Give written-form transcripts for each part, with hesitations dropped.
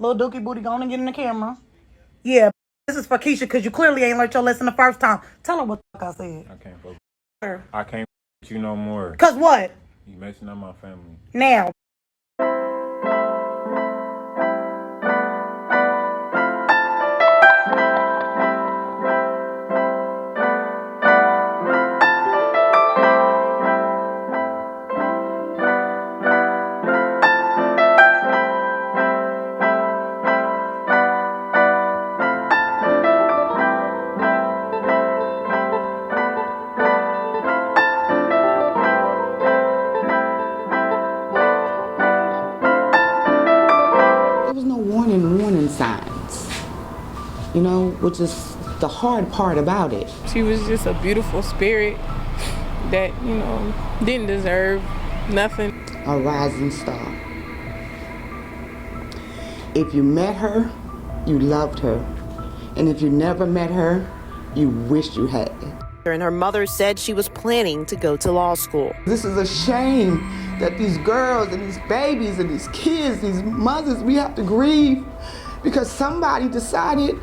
Little dookie booty, go on and get in the camera. Yeah, this is for Keisha because you clearly ain't learned your lesson the first time. Tell her what the fuck I said. I can't fuck with I can't with you no more. Cause what? You messing up my family. Now. There was no warning signs, which is the hard part about it. She was just a beautiful spirit that, didn't deserve nothing. A rising star. If you met her, you loved her. And if you never met her, you wished you had. And her mother said she was planning to go to law school. This is a shame that these girls and these babies and these kids, these mothers, we have to grieve because somebody decided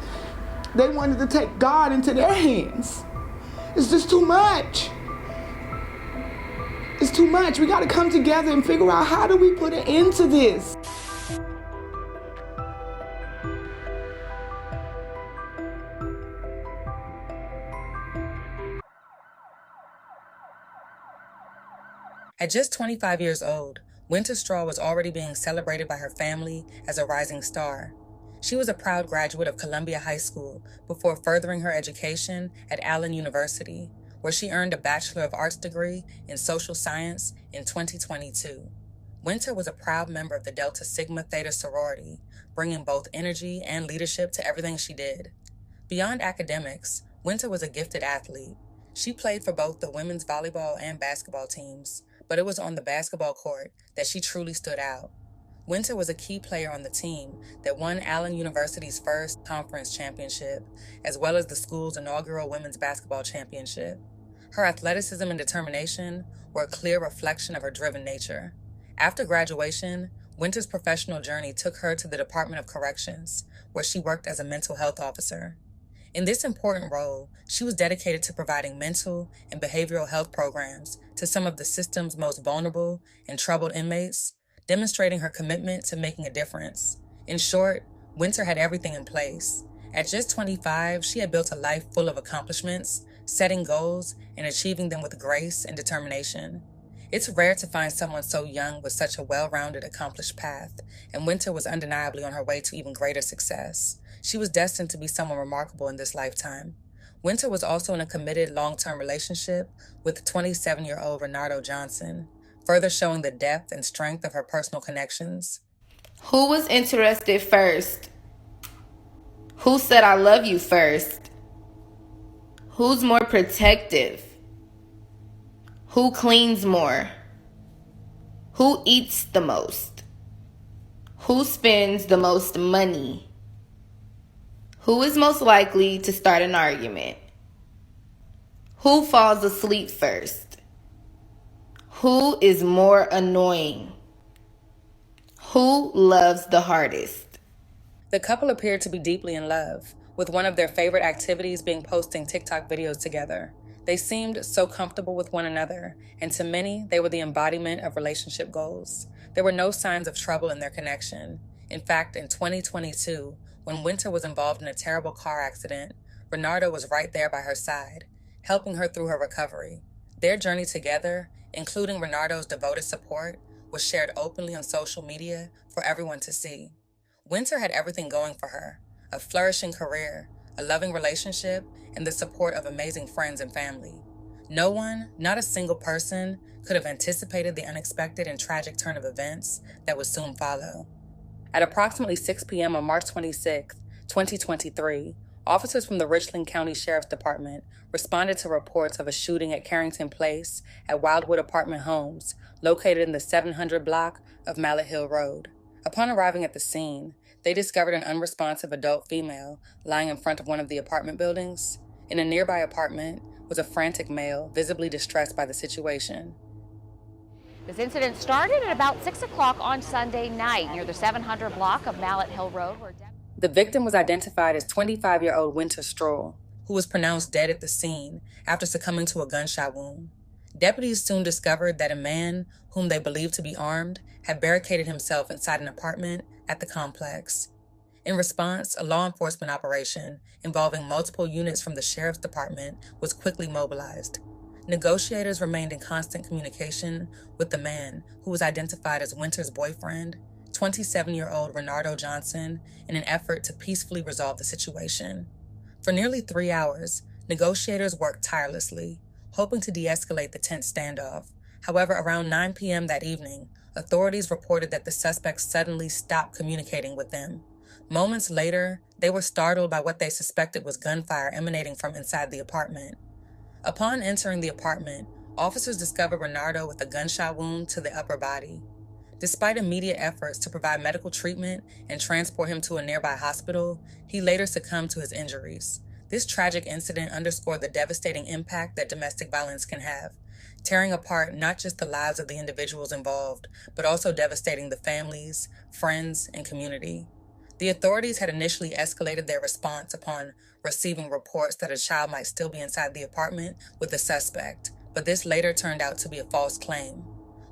they wanted to take God into their hands. It's just too much. It's too much. We got to come together and figure out how do we put an end to this. At just 25 years old, Wynter Straw was already being celebrated by her family as a rising star. She was a proud graduate of Columbia High School before furthering her education at Allen University, where she earned a Bachelor of Arts degree in Social Science in 2022. Wynter was a proud member of the Delta Sigma Theta sorority, bringing both energy and leadership to everything she did. Beyond academics, Wynter was a gifted athlete. She played for both the women's volleyball and basketball teams, but it was on the basketball court that she truly stood out. Wynter was a key player on the team that won Allen University's first conference championship, as well as the school's inaugural women's basketball championship. Her athleticism and determination were a clear reflection of her driven nature. After graduation, Wynter's professional journey took her to the Department of Corrections, where she worked as a mental health officer. In this important role, she was dedicated to providing mental and behavioral health programs to some of the system's most vulnerable and troubled inmates, demonstrating her commitment to making a difference. In short, Wynter had everything in place. At just 25, she had built a life full of accomplishments, setting goals, and achieving them with grace and determination. It's rare to find someone so young with such a well-rounded, accomplished path, and Wynter was undeniably on her way to even greater success. She was destined to be someone remarkable in this lifetime. Wynter was also in a committed long-term relationship with 27-year-old Renardo Johnson, further showing the depth and strength of her personal connections. Who was interested first? Who said I love you first? Who's more protective? Who cleans more? Who eats the most? Who spends the most money? Who is most likely to start an argument? Who falls asleep first? Who is more annoying? Who loves the hardest? The couple appeared to be deeply in love, with one of their favorite activities being posting TikTok videos together. They seemed so comfortable with one another, and to many, they were the embodiment of relationship goals. There were no signs of trouble in their connection. In fact, in 2022, when Wynter was involved in a terrible car accident, Renardo was right there by her side, helping her through her recovery. Their journey together, including Renardo's devoted support, was shared openly on social media for everyone to see. Wynter had everything going for her: a flourishing career, a loving relationship, and the support of amazing friends and family. No one, not a single person, could have anticipated the unexpected and tragic turn of events that would soon follow. At approximately 6 p.m. on March 26, 2023, officers from the Richland County Sheriff's Department responded to reports of a shooting at Carrington Place at Wildwood Apartment Homes, located in the 700 block of Mallet Hill Road. Upon arriving at the scene, they discovered an unresponsive adult female lying in front of one of the apartment buildings. In a nearby apartment was a frantic male, visibly distressed by the situation. This incident started at about 6 o'clock on Sunday night near the 700 block of Mallet Hill Road. The victim was identified as 25-year-old Wynter Stroll, who was pronounced dead at the scene after succumbing to a gunshot wound. Deputies soon discovered that a man, whom they believed to be armed, had barricaded himself inside an apartment at the complex. In response, a law enforcement operation involving multiple units from the sheriff's department was quickly mobilized. Negotiators remained in constant communication with the man, who was identified as Wynter's boyfriend, 27-year-old Renardo Johnson, in an effort to peacefully resolve the situation. For nearly 3 hours, negotiators worked tirelessly, hoping to de-escalate the tense standoff. However, around 9 p.m. that evening, authorities reported that the suspects suddenly stopped communicating with them. Moments later, they were startled by what they suspected was gunfire emanating from inside the apartment. Upon entering the apartment, officers discovered Renardo with a gunshot wound to the upper body. Despite immediate efforts to provide medical treatment and transport him to a nearby hospital, he later succumbed to his injuries. This tragic incident underscored the devastating impact that domestic violence can have, tearing apart not just the lives of the individuals involved, but also devastating the families, friends, and community. The authorities had initially escalated their response upon receiving reports that a child might still be inside the apartment with the suspect, but this later turned out to be a false claim.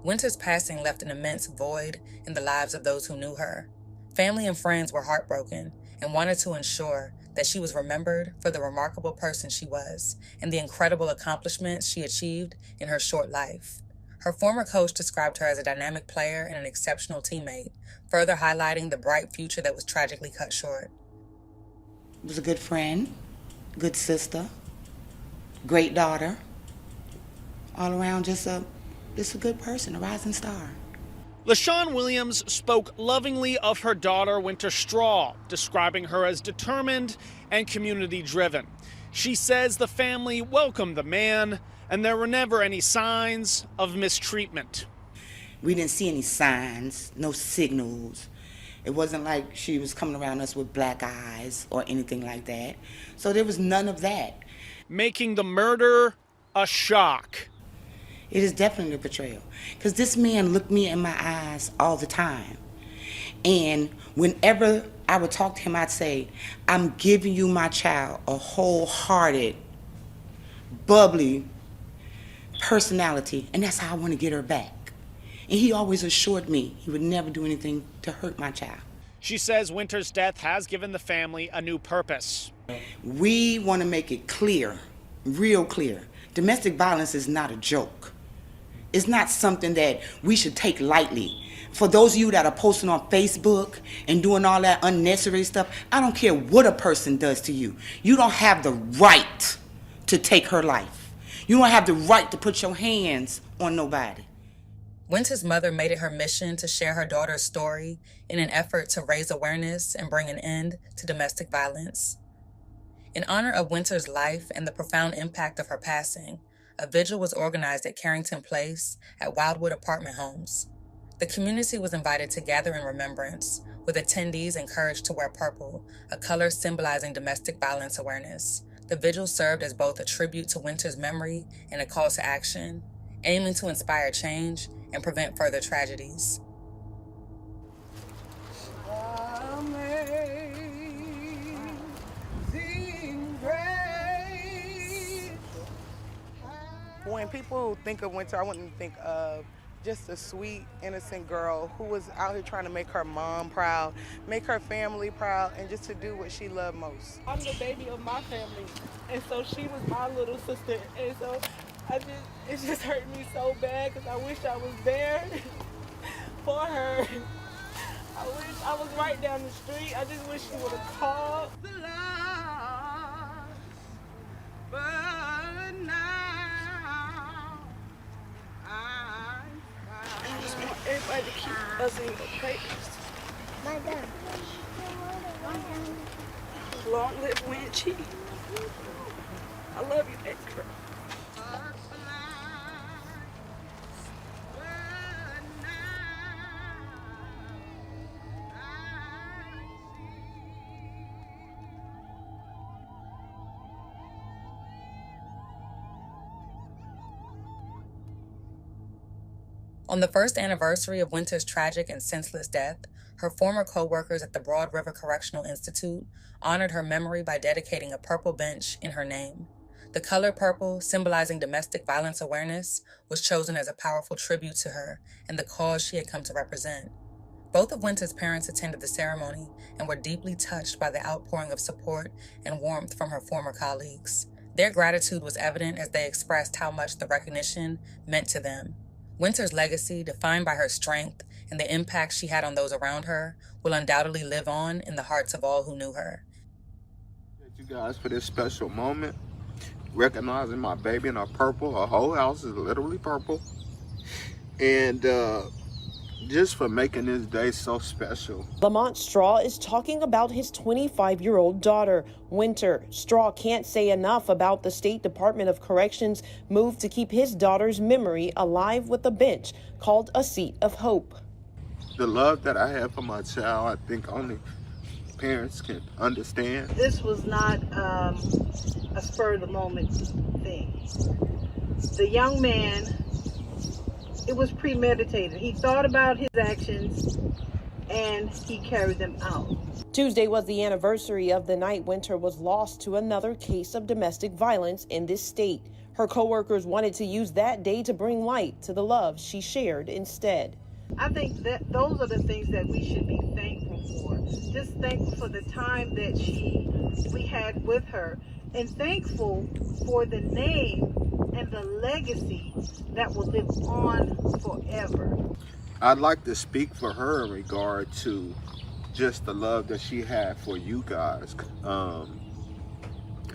Wynter's passing left an immense void in the lives of those who knew her. Family and friends were heartbroken and wanted to ensure that she was remembered for the remarkable person she was and the incredible accomplishments she achieved in her short life. Her former coach described her as a dynamic player and an exceptional teammate, further highlighting the bright future that was tragically cut short. Was a good friend, good sister, great daughter, all around just a good person, a rising star. LaShawn Williams spoke lovingly of her daughter, Wynter Straw, describing her as determined and community-driven. She says the family welcomed the man, and there were never any signs of mistreatment. We didn't see any signs, no signals. It wasn't like she was coming around us with black eyes or anything like that. So there was none of that. Making the murder a shock. It is definitely a betrayal. Because this man looked me in my eyes all the time. And whenever I would talk to him, I'd say, I'm giving you my child, a wholehearted, bubbly personality, and that's how I want to get her back. And he always assured me he would never do anything to hurt my child. She says Wynter's death has given the family a new purpose. We want to make it clear, real clear. Domestic violence is not a joke. It's not something that we should take lightly. For those of you that are posting on Facebook and doing all that unnecessary stuff, I don't care what a person does to you. You don't have the right to take her life. You don't have the right to put your hands on nobody. Wynter's mother made it her mission to share her daughter's story in an effort to raise awareness and bring an end to domestic violence. In honor of Wynter's life and the profound impact of her passing, a vigil was organized at Carrington Place at Wildwood Apartment Homes. The community was invited to gather in remembrance, with attendees encouraged to wear purple, a color symbolizing domestic violence awareness. The vigil served as both a tribute to Wynter's memory and a call to action, aiming to inspire change and prevent further tragedies. When people think of Wynter, I wouldn't think of just a sweet, innocent girl who was out here trying to make her mom proud, make her family proud, and just to do what she loved most. I'm the baby of my family, and so she was my little sister, and so it just hurt me so bad because I wish I was there for her. I wish I was right down the street. I just wish she would have called. I just want everybody to keep us in your prayers. Long live Wynter. I love you, baby girl. On the first anniversary of Wynter's tragic and senseless death, her former co-workers at the Broad River Correctional Institute honored her memory by dedicating a purple bench in her name. The color purple, symbolizing domestic violence awareness, was chosen as a powerful tribute to her and the cause she had come to represent. Both of Wynter's parents attended the ceremony and were deeply touched by the outpouring of support and warmth from her former colleagues. Their gratitude was evident as they expressed how much the recognition meant to them. Wynter's legacy, defined by her strength and the impact she had on those around her, will undoubtedly live on in the hearts of all who knew her. Thank you guys for this special moment. Recognizing my baby in her purple. Her whole house is literally purple. And just for making this day so special. Lamont Straw is talking about his 25-year-old daughter, Wynter. Straw can't say enough about the State Department of Corrections' move to keep his daughter's memory alive with a bench called a Seat of Hope. The love that I have for my child, I think only parents can understand. This was not a spur-of-the-moment thing. The young man, it was premeditated. He thought about his actions and he carried them out. Tuesday was the anniversary of the night Wynter was lost to another case of domestic violence in this state. Her coworkers wanted to use that day to bring light to the love she shared instead. I think that those are the things that we should be thankful for. Just thankful for the time that we had with her, and thankful for the name and the legacy that will live on forever. I'd like to speak for her in regard to just the love that she had for you guys.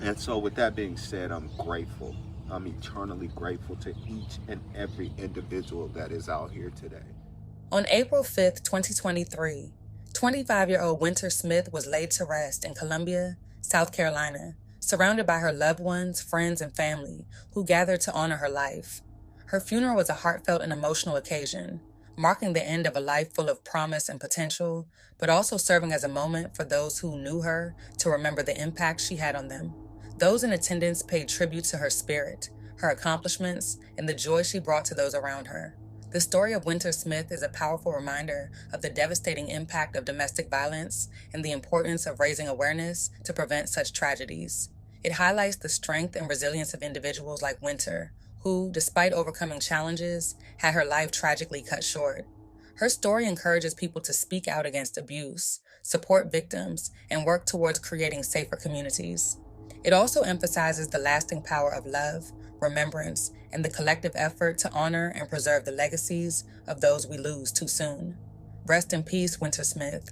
And so with that being said, I'm grateful. I'm eternally grateful to each and every individual that is out here today. On April 5th, 2023, 25-year-old Wynter Smith was laid to rest in Columbia, South Carolina, surrounded by her loved ones, friends, and family who gathered to honor her life. Her funeral was a heartfelt and emotional occasion, marking the end of a life full of promise and potential, but also serving as a moment for those who knew her to remember the impact she had on them. Those in attendance paid tribute to her spirit, her accomplishments, and the joy she brought to those around her. The story of Wynter Smith is a powerful reminder of the devastating impact of domestic violence and the importance of raising awareness to prevent such tragedies. It highlights the strength and resilience of individuals like Wynter, who, despite overcoming challenges, had her life tragically cut short. Her story encourages people to speak out against abuse, support victims, and work towards creating safer communities. It also emphasizes the lasting power of love, remembrance, and the collective effort to honor and preserve the legacies of those we lose too soon. Rest in peace, Wynter Smith.